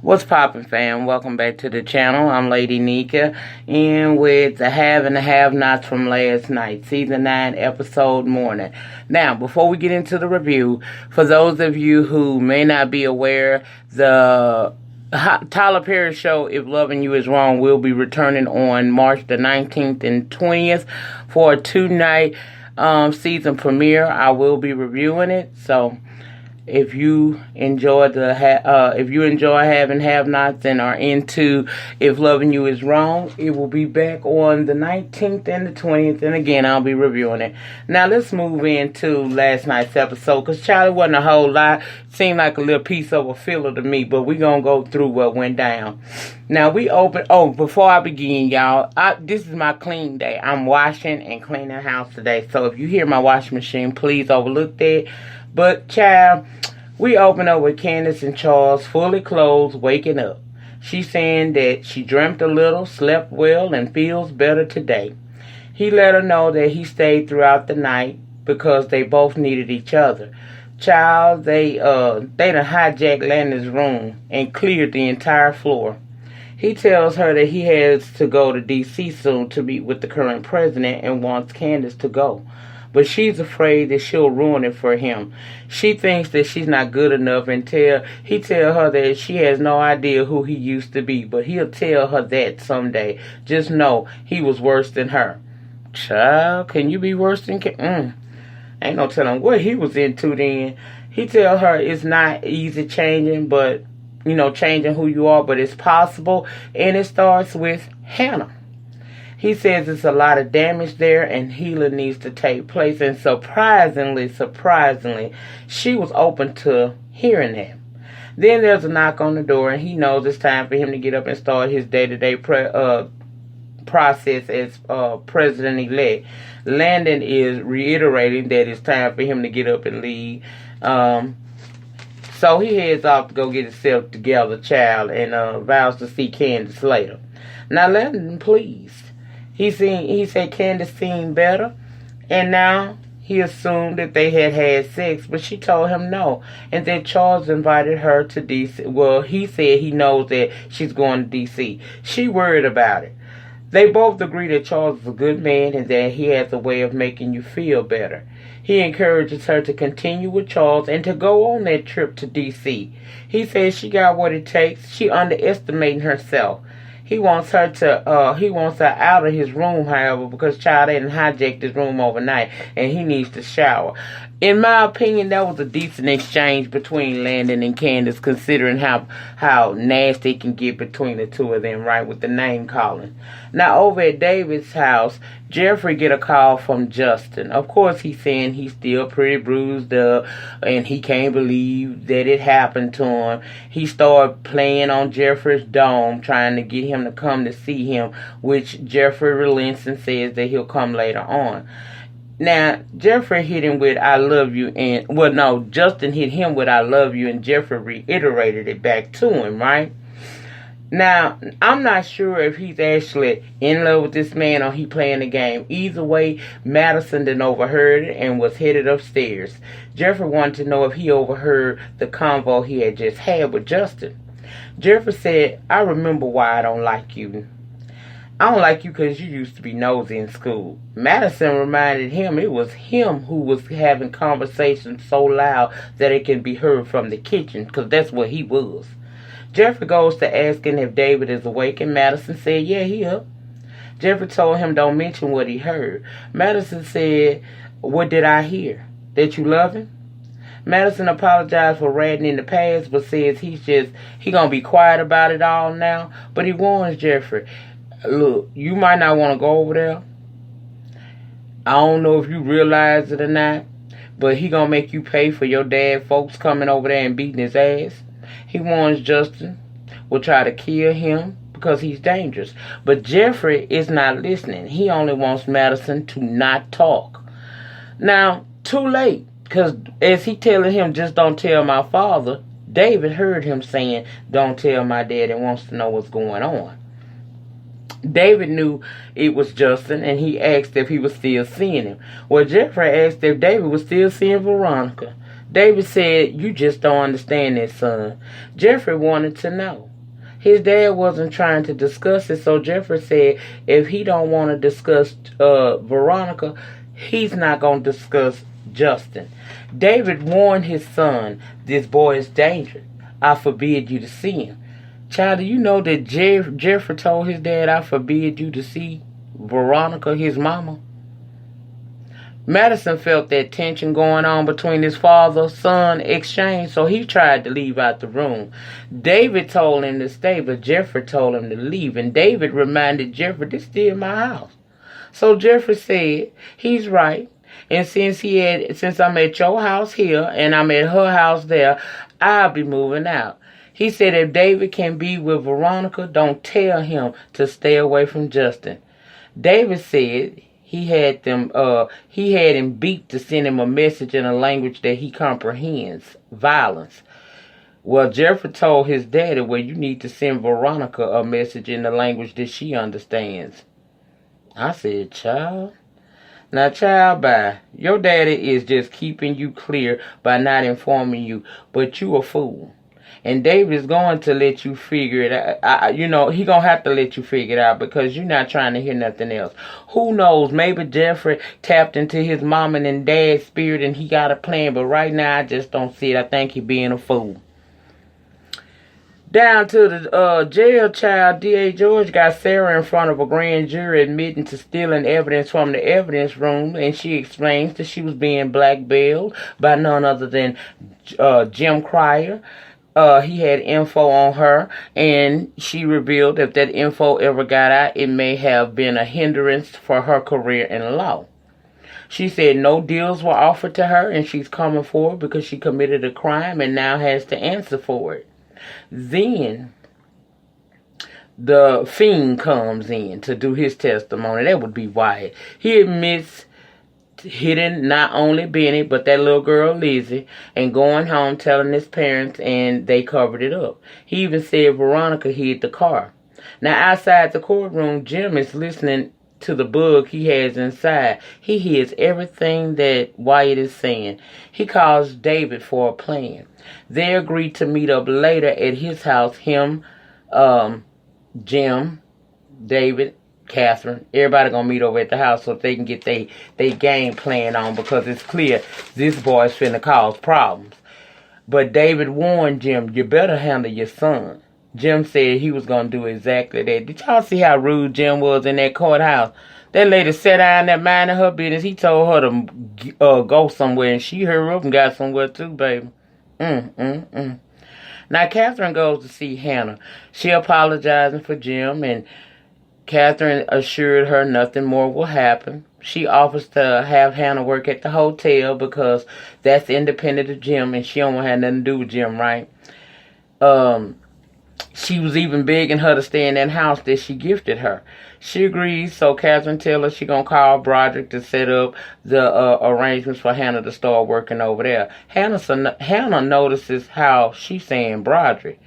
What's poppin', fam? Welcome back to the channel. I'm Lady Nyca, and with the have and the have-nots from last night, season 9, episode morning. Now, before we get into the review, for those of you who may not be aware, the Tyler Perry show, If Loving You Is Wrong, will be returning on March the 19th and 20th for a 2-night season premiere. I will be reviewing it, so if you enjoy having have-nots and are into If Loving You Is Wrong, it will be back on the 19th and the 20th, and again, I'll be reviewing it. Now, let's move into last night's episode, because Charlie wasn't a whole lot. Seemed like a little piece of a filler to me, but we're going to go through what went down. Now, before I begin, y'all, this is my clean day. I'm washing and cleaning the house today, so if you hear my washing machine, please overlook that. But, child, we open up with Candace and Charles fully clothed, waking up. She's saying that she dreamt a little, slept well, and feels better today. He let her know that he stayed throughout the night because they both needed each other. Child, they done hijacked Landon's room and cleared the entire floor. He tells her that he has to go to D.C. soon to meet with the current president and wants Candace to go. But she's afraid that she'll ruin it for him. She thinks that she's not good enough, and he tell her that she has no idea who he used to be, but he'll tell her that someday. Just know he was worse than her. Child, can you be worse than ain't no telling what he was into then. He tell her it's not easy changing, but changing who you are, but it's possible, and it starts with Hannah. He says it's a lot of damage there and healing needs to take place. And surprisingly, she was open to hearing that. Then there's a knock on the door, and he knows it's time for him to get up and start his day-to-day process as president-elect. Landon is reiterating that it's time for him to get up and leave. So he heads off to go get himself together, child, and vows to see Candace later. Now, Landon pleased. He said Candace seemed better, and now he assumed that they had sex, but she told him no, and that Charles invited her to D.C. Well, he said he knows that she's going to D.C. She worried about it. They both agree that Charles is a good man and that he has a way of making you feel better. He encourages her to continue with Charles and to go on that trip to D.C. He says she got what it takes. She underestimating herself. He wants her out of his room, however, because child hadn't hijacked his room overnight, and he needs to shower. In my opinion, that was a decent exchange between Landon and Candace, considering how nasty it can get between the two of them, right, with the name calling. Now, over at David's house, Jeffrey get a call from Justin. Of course, he's saying he's still pretty bruised up, and he can't believe that it happened to him. He started playing on Jeffrey's dome, trying to get him to come to see him, which Jeffrey relents and says that he'll come later on. Now, Jeffrey hit him with, I love you, Justin hit him with, I love you, and Jeffrey reiterated it back to him, right? Now, I'm not sure if he's actually in love with this man or he playing the game. Either way, Madison done overheard it and was headed upstairs. Jeffrey wanted to know if he overheard the convo he had just had with Justin. Jeffrey said, I remember why I don't like you. I don't like you because you used to be nosy in school. Madison reminded him it was him who was having conversations so loud that it can be heard from the kitchen, because that's what he was. Jeffrey goes to asking if David is awake, and Madison said, yeah, he up. Jeffrey told him don't mention what he heard. Madison said, what did I hear? That you love him? Madison apologized for ratting in the past, but says he gonna be quiet about it all now. But he warns Jeffrey, look, you might not want to go over there. I don't know if you realize it or not, but he gonna make you pay for your dad folks coming over there and beating his ass. He warns Justin will try to kill him because he's dangerous. But Jeffrey is not listening. He only wants Madison to not talk. Now, too late, because as he telling him, just don't tell my father, David heard him saying, don't tell my dad, and wants to know what's going on. David knew it was Justin, and he asked if he was still seeing him. Well, Jeffrey asked if David was still seeing Veronica. David said, you just don't understand that, son. Jeffrey wanted to know. His dad wasn't trying to discuss it, so Jeffrey said if he don't want to discuss Veronica, he's not going to discuss Justin. David warned his son, this boy is dangerous. I forbid you to see him. Child, do you know that Jeffrey told his dad, I forbid you to see Veronica, his mama? Madison felt that tension going on between his father-son exchange, so he tried to leave out the room. David told him to stay, but Jeffrey told him to leave, and David reminded Jeffrey, this is still my house. So Jeffrey said, he's right, and since I'm at your house here, and I'm at her house there, I'll be moving out. He said if David can be with Veronica, don't tell him to stay away from Justin. David said he had him beat to send him a message in a language that he comprehends, violence. Well, Jeffrey told his daddy, well, you need to send Veronica a message in the language that she understands. I said, child. Now, child, bye. Your daddy is just keeping you clear by not informing you, but you a fool. And David's going to let you figure it out. He going to have to let you figure it out because you're not trying to hear nothing else. Who knows? Maybe Jeffrey tapped into his mom and dad's spirit and he got a plan. But right now, I just don't see it. I think he's being a fool. Down to the jail, child, D.A. George got Sarah in front of a grand jury admitting to stealing evidence from the evidence room. And she explains that she was being blackmailed by none other than Jim Cryer. He had info on her, and she revealed if that info ever got out, it may have been a hindrance for her career in law. She said no deals were offered to her, and she's coming forward because she committed a crime and now has to answer for it. Then the fiend comes in to do his testimony. That would be Wyatt. He admits hitting not only Benny, but that little girl Lizzie, and going home telling his parents, and they covered it up. He even said Veronica hid the car. Now, outside the courtroom, Jim is listening to the bug he has inside. He hears everything that Wyatt is saying. He calls David for a plan. They agree to meet up later at his house. Him, Jim, David, Catherine, everybody gonna meet over at the house so they can get they game plan on, because it's clear this boy's finna cause problems. But David warned Jim, you better handle your son. Jim said he was gonna do exactly that. Did y'all see how rude Jim was in that courthouse? That lady sat down there minding her business. He told her to go somewhere, and she hurried up and got somewhere too, baby. Now Catherine goes to see Hannah. She apologizing for Jim, and Catherine assured her nothing more will happen. She offers to have Hannah work at the hotel because that's independent of Jim, and she don't have nothing to do with Jim, right? She was even begging her to stay in that house that she gifted her. She agrees, so Catherine tells her she gonna call Broderick to set up the arrangements for Hannah to start working over there. Hannah notices how she's saying Broderick.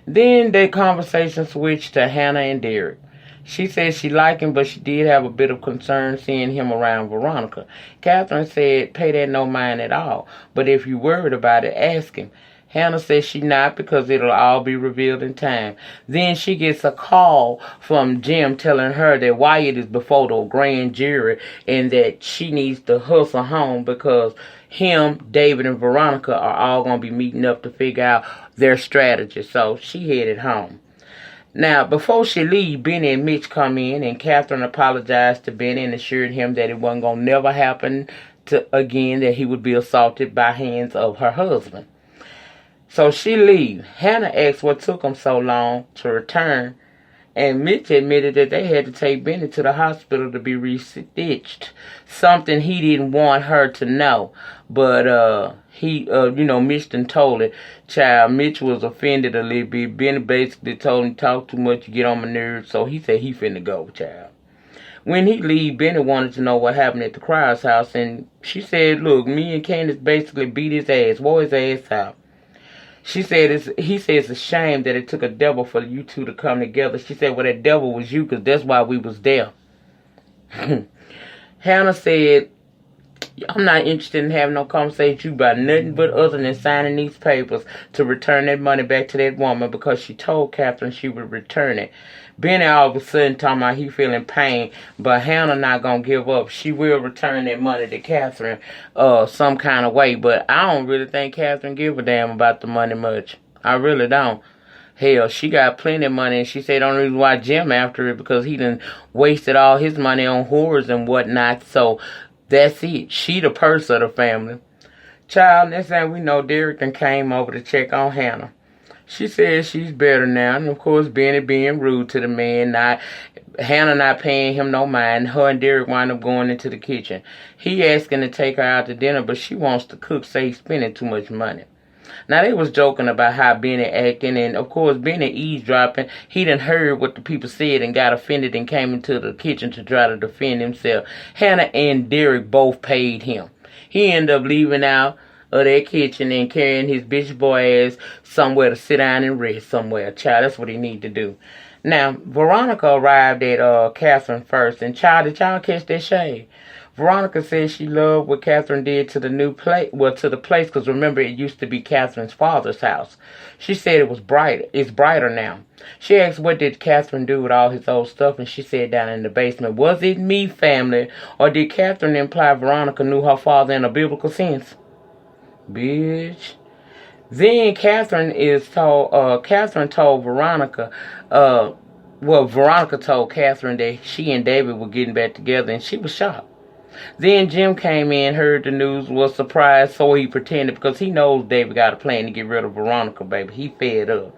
Then the conversation switched to Hannah and Derek. She said she liked him, but she did have a bit of concern seeing him around Veronica. Catherine said, pay that no mind at all. But if you're worried about it, ask him. Hannah says she not, because it'll all be revealed in time. Then she gets a call from Jim telling her that Wyatt is before the grand jury and that she needs to hustle home because him, David, and Veronica are all going to be meeting up to figure out their strategy. So she headed home. Now, before she leave, Benny and Mitch come in, and Catherine apologized to Benny and assured him that it wasn't going to never happen again, that he would be assaulted by hands of her husband. So she leaves. Hannah asked what took them so long to return, and Mitch admitted that they had to take Benny to the hospital to be restitched, something he didn't want her to know. But Mitch done told it. Child, Mitch was offended a little bit. Benny basically told him, talk too much, you get on my nerves, so he said he finna go, child. When he leave, Benny wanted to know what happened at the Cryer's house, and she said, look, me and Candace basically beat his ass, wore his ass out. He said it's a shame that it took a devil for you two to come together. She said, well, that devil was you, because that's why we was there. Hannah said I'm not interested in having no conversation with you about nothing but other than signing these papers to return that money back to that woman because she told Catherine she would return it. Benny all of a sudden talking about he feeling pain, but Hannah not going to give up. She will return that money to Catherine some kind of way, but I don't really think Catherine give a damn about the money much. I really don't. Hell, she got plenty of money, and she said the only reason why Jim after it because he done wasted all his money on whores and whatnot, so that's it. She the purse of the family. Child, next thing we know, Derek done came over to check on Hannah. She says she's better now, and of course, Benny being rude to the man, Hannah not paying him no mind. Her and Derek wind up going into the kitchen. He asking to take her out to dinner, but she wants to cook, say he's spending too much money. Now, they was joking about how Benny acting, and of course, Benny eavesdropping. He done heard what the people said and got offended and came into the kitchen to try to defend himself. Hannah and Derek both paid him. He ended up leaving out of that kitchen and carrying his bitch boy ass somewhere to sit down and rest somewhere. Child, that's what he need to do. Now, Veronica arrived at Catherine first, and child, did y'all catch that shade? Veronica said she loved what Catherine did to the new place, to the place, because remember, it used to be Catherine's father's house. She said it was brighter. It's brighter now. She asked what did Catherine do with all his old stuff, and she said down in the basement, was it me, family, or did Catherine imply Veronica knew her father in a biblical sense? Bitch. Then Catherine told Veronica, Veronica told Catherine that she and David were getting back together, and she was shocked. Then Jim came in, heard the news, was surprised, so he pretended because he knows David got a plan to get rid of Veronica, baby. He fed up.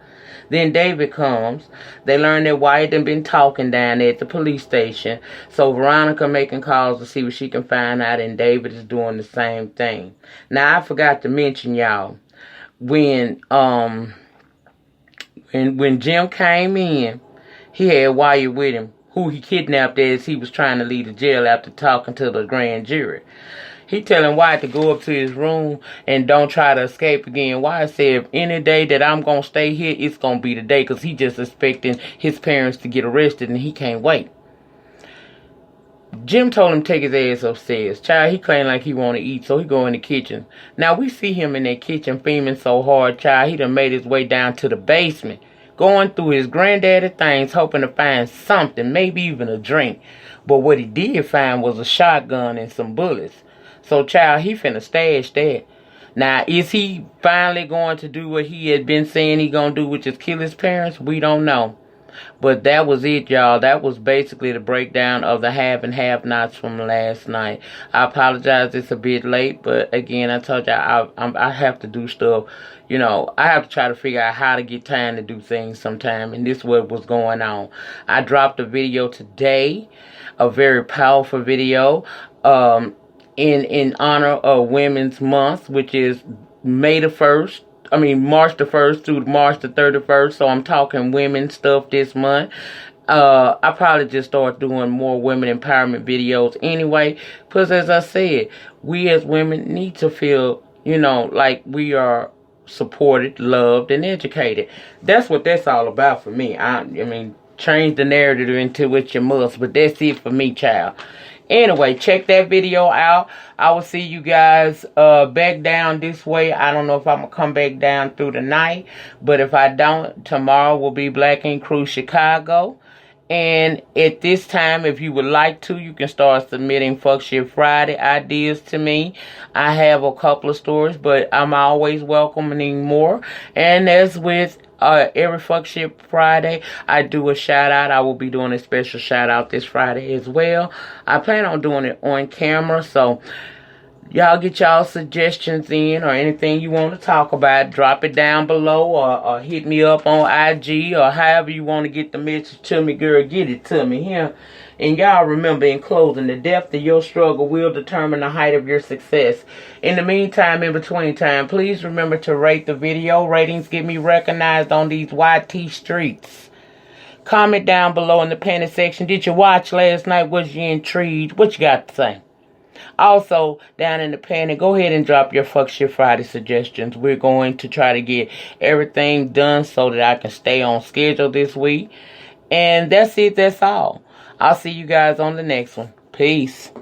Then David comes. They learn that Wyatt done been talking down there at the police station. So Veronica making calls to see what she can find out, and David is doing the same thing. Now, I forgot to mention, y'all, when Jim came in, he had Wyatt with him, who he kidnapped as he was trying to leave the jail after talking to the grand jury. He telling Wyatt to go up to his room and don't try to escape again. Wyatt said, if any day that I'm going to stay here, it's going to be the day, because he just expecting his parents to get arrested and he can't wait. Jim told him to take his ass upstairs. Child, he claimed like he want to eat, so he go in the kitchen. Now, we see him in that kitchen fuming so hard, child, he done made his way down to the basement, going through his granddaddy things, hoping to find something, maybe even a drink. But what he did find was a shotgun and some bullets. So, child, he finna stash that. Now, is he finally going to do what he had been saying he gonna do, which is kill his parents? We don't know. But that was it, y'all. That was basically the breakdown of the have and have-nots from last night. I apologize, it's a bit late, but again, I told y'all I have to do stuff. You know, I have to try to figure out how to get time to do things sometime, and this is what was going on. I dropped a video today, a very powerful video, in honor of Women's Month, which is March the 1st through March the 31st. So I'm talking women stuff this month. I probably just start doing more women empowerment videos anyway, because as I said, we as women need to feel, you know, like we are supported, loved, and educated. That's what that's all about for me. I mean, change the narrative into what you must, but that's it for me, child. Anyway, check that video out. I will see you guys back down this way. I don't know if I'm going to come back down through the night. But if I don't, tomorrow will be Black Ink Crew Chicago. And at this time, if you would like to, you can start submitting Fuck Shit Friday ideas to me. I have a couple of stories, but I'm always welcoming more. And as with every Fuck Shit Friday, I do a shout out. I will be doing a special shout out this Friday as well. I plan on doing it on camera, so y'all get y'all suggestions in or anything you want to talk about. Drop it down below or hit me up on IG or however you want to get the message to me, girl. Get it to me here. And y'all remember, in closing, the depth of your struggle will determine the height of your success. In the meantime, in between time, please remember to rate the video. Ratings get me recognized on these YT streets. Comment down below in the panel section. Did you watch last night? Was you intrigued? What you got to say? Also, down in the panel, go ahead and drop your Fuck Shit Friday suggestions. We're going to try to get everything done so that I can stay on schedule this week. And that's it. That's all. I'll see you guys on the next one. Peace.